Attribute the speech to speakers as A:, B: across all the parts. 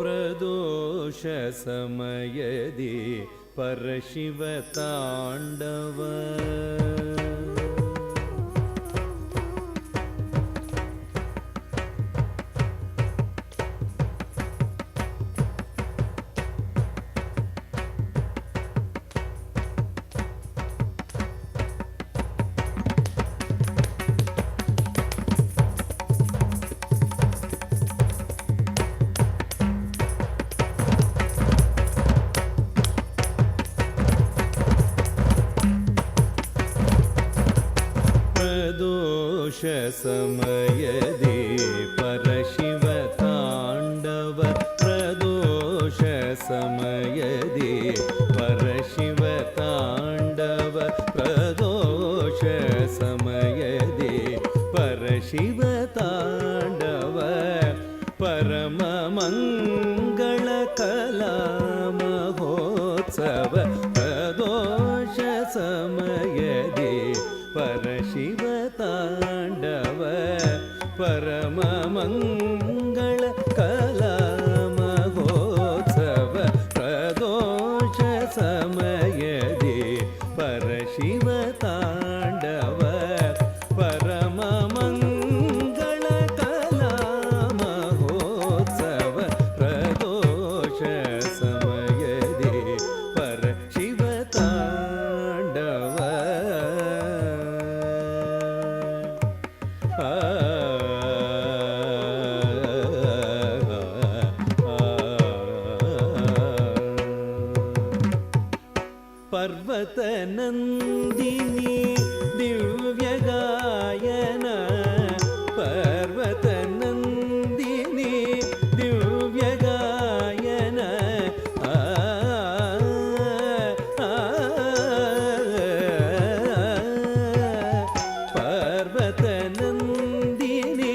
A: ಪ್ರದೋಷ ಸಮಯದಿ ಪರಶಿವ ತಾಂಡವ ಸಮಯದಿ ಪರಶಿವ ತಾಂಡವ ಪ್ರದೋಷ ಸಮಯದಿ ಪರಶಿವ ತಾಂಡವ ಪ್ರದೋಷ ಸಮಯದಿ ಪರಶಿವ ತಾಂಡವ ಪರಮ ಮಂಗಳ ಕಲಾ ಮಹೋತ್ಸವ ಪ್ರದೋಷ ಸಮಯದಿ ಪರಶಿವ ತಾಂಡವ ಪರಮ ಮಂಗಳ ಕಲಾ ಮಹೋತ್ಸವ ಪ್ರದೋಷ ಸಮಯದಿ ಪರಶಿವ ತಾಂಡವ ಪರಮ ಮಂಗಳ ಕಲಾ ಮಹೋತ್ಸವ ಪ್ರದೋಷ ಸಮಯದಿ ಪರಶಿವ ತಾಂಡವ ಪರ್ವತ ನಂದಿನಿ ದಿವ್ಯ ಗಾಯನ ಪರ್ವತ ನಂದಿನಿ ದಿವ್ಯ ಗಾಯನ ಪರ್ವತ ನಂದಿನಿ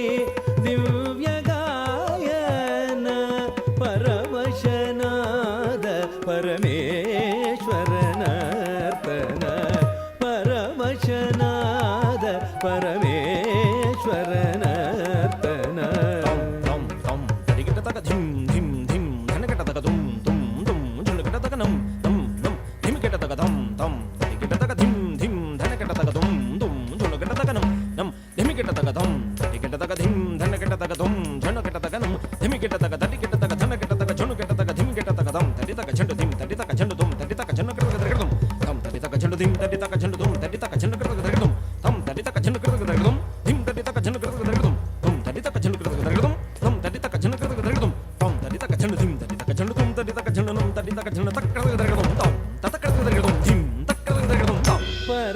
A: ದಿವ್ಯ ಗಾಯನ ಪರವಶನಾದ ಪರಮೇಶ್ವರನರ್ತನ ಪರವಶನಾದ ಪರಮೇಶ್ವರನರ್ತನ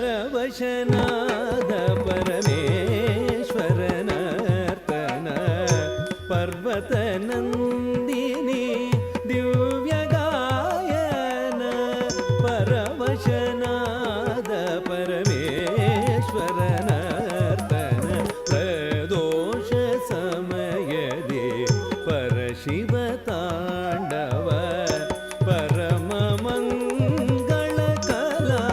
A: ಪರವಶನಾದ ಪರಮೇಶ್ವರನರ್ತನ ಪರ್ವತ ನಂದಿನಿ ದಿವ್ಯ ಗಾಯನ ಪರವಶನಾದ ಪರಮೇಶ್ವರನರ್ತನ ಪ್ರದೋಷ ಸಮಯದಿ ಪರಶಿವ ತಾಂಡವ ಪರಮ ಮಂಗಳ ಕಲಾ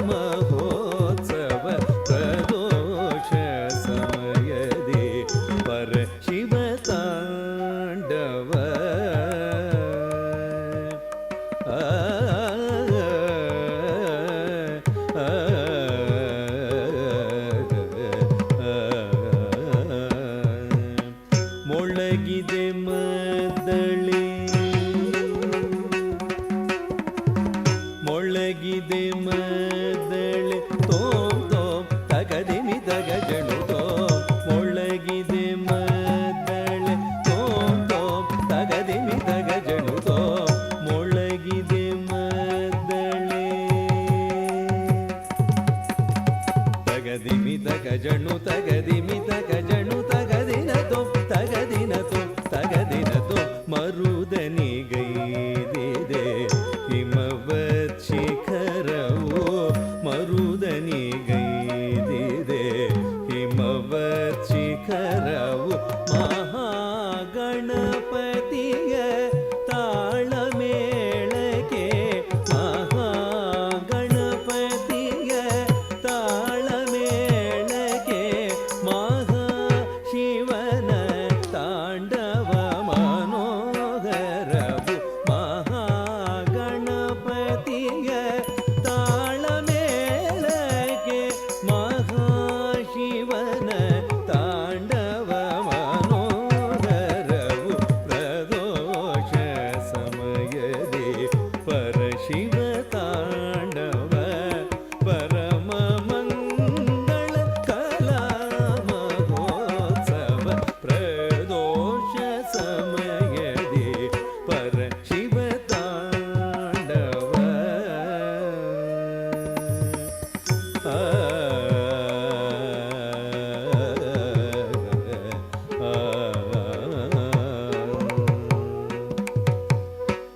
A: ಮಹೋತ್ಸವ ಪ್ರದೋಷ ಸಮಯದಿ ಪರಶಿವ ತಾಂಡವ ಮೊಳಗಿದೆ ಮದ್ದಳೆ ಮೊಳಗಿದೆ ಮದ್ದಳೆ ತೋಂ ತೋಂ ತಗದಿಮಿ ತಗಜಣು ತೋಂ ಮೊಳಗಿದೆ ಮದ್ದಳೆ ತೋಂ ತೋಂ ತಗದಿಮಿ ತಗಜಣು ತೋಂ ಮೊಳಗಿದೆ ಮದ್ದಳೆ ತಗದಿಮಿ ತಗಜಣು ತಗದಿಮಿ ತಗಜಣು ತಗದಿನ ತೋಂ ತಗದಿನ ತೋಂ ತಗದಿನ ತೋಂ ಮರುದನಿಗೈದಿದೆ ಹಿಮವತ್ ಶಿಖರವು ಮರುದನಿಗೈದಿದೆ ಹಿಮವತ್ ಶಿಖರವು ಮಹಾಗಣಪತಿಯ ತಾಳಮೇಳಕ್ಕೆ ಮಹಾಗಣಪತಿಯ ತಾಳಮೇಳಕ್ಕೆ ಮಹಾಶಿವನ ತಾಂಡವ ಮನೋಹರ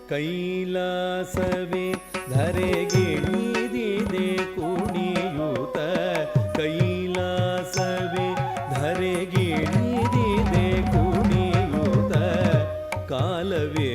A: ಕೈಲಾಸವೇ ಧರೆಗಿಳಿದಿದೆ ಕುಣಿಯೂತ ಕೈಲಾಸವೇ ಧರೆಗಿಳಿದಿದೆ ಕುಣಿಯೂತ ಕಾಲವೇ